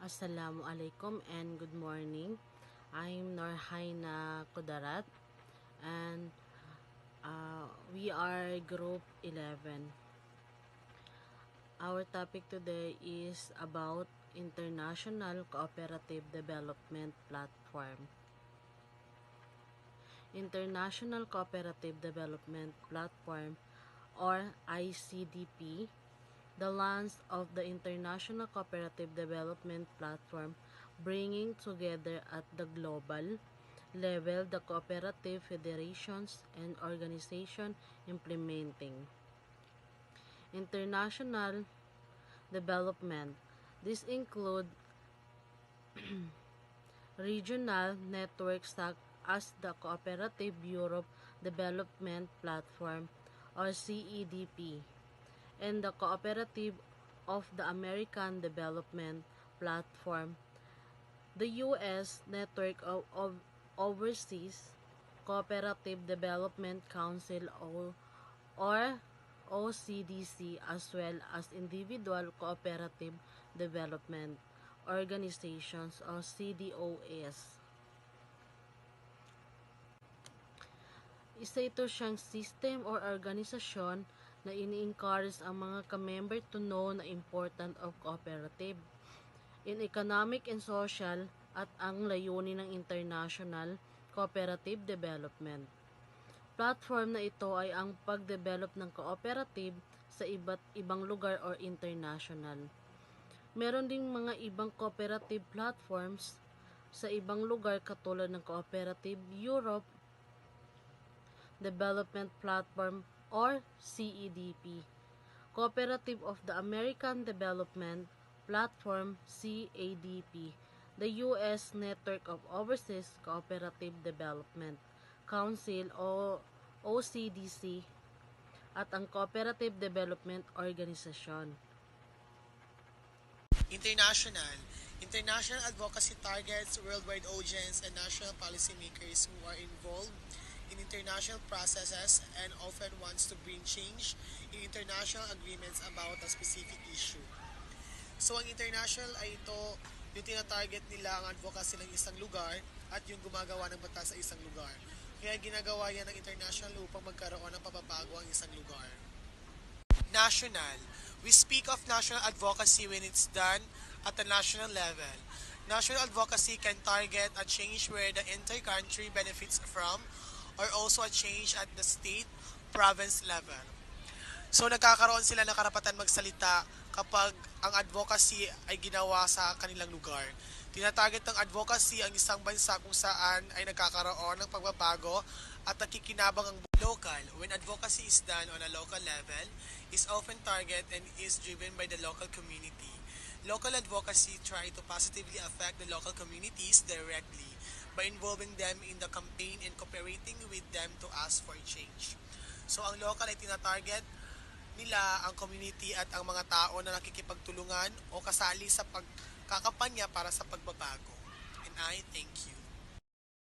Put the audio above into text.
Assalamu alaikum and good morning. I'm Norhaina Kudarat and we are group 11. Our topic today is about International Cooperative Development Platform. International Cooperative Development Platform or ICDP, the launch of the International Cooperative Development Platform, bringing together at the global level the cooperative federations and organizations implementing international development. This include regional networks such as the Cooperative Europe Development Platform or CEDP and the Cooperative of the American Development Platform, the U.S. Network of Overseas Cooperative Development Council or OCDC, as well as individual cooperative development organizations or CDOs. Isa ito siyang system or organisasyon na ini-encourage ang mga ka-member to know na important of cooperative in economic and social at ang layunin ng international cooperative development. Platform na ito ay ang pag-develop ng cooperative sa iba't ibang lugar or international. Meron ding mga ibang cooperative platforms sa ibang lugar katulad ng Cooperative Europe Development Platform or CEDP, Cooperative of the American Development Platform CADP, the U.S. Network of Overseas Cooperative Development Council o OCDC, at ang Cooperative Development Organization. International advocacy targets worldwide audience and national policymakers who are involved in international processes and often wants to bring change in international agreements about a specific issue. So ang international ay ito, yung tinatarget nila ang advocacy ng isang lugar at yung gumagawa ng batas sa isang lugar. Kaya ginagawa yan ng international upang magkaroon ng pababago ang isang lugar. National. We speak of national advocacy when it's done at the national level. National advocacy can target a change where the entire country benefits from or also a change at the state, province level. So nagkakaroon sila ng karapatan magsalita kapag ang advocacy ay ginawa sa kanilang lugar. Tinatarget ng advocacy ang isang bansa kung saan ay nagkakaroon ng pagbabago at nakikinabang ang local. When advocacy is done on a local level, is often target and is driven by the local community. Local advocacy try to positively affect the local communities directly by involving them in the campaign and cooperating with them to ask for change. So ang local ay tinatarget nila ang community at ang mga tao na nakikipagtulungan o kasali sa pagkakampanya para sa pagbabago. And I thank you.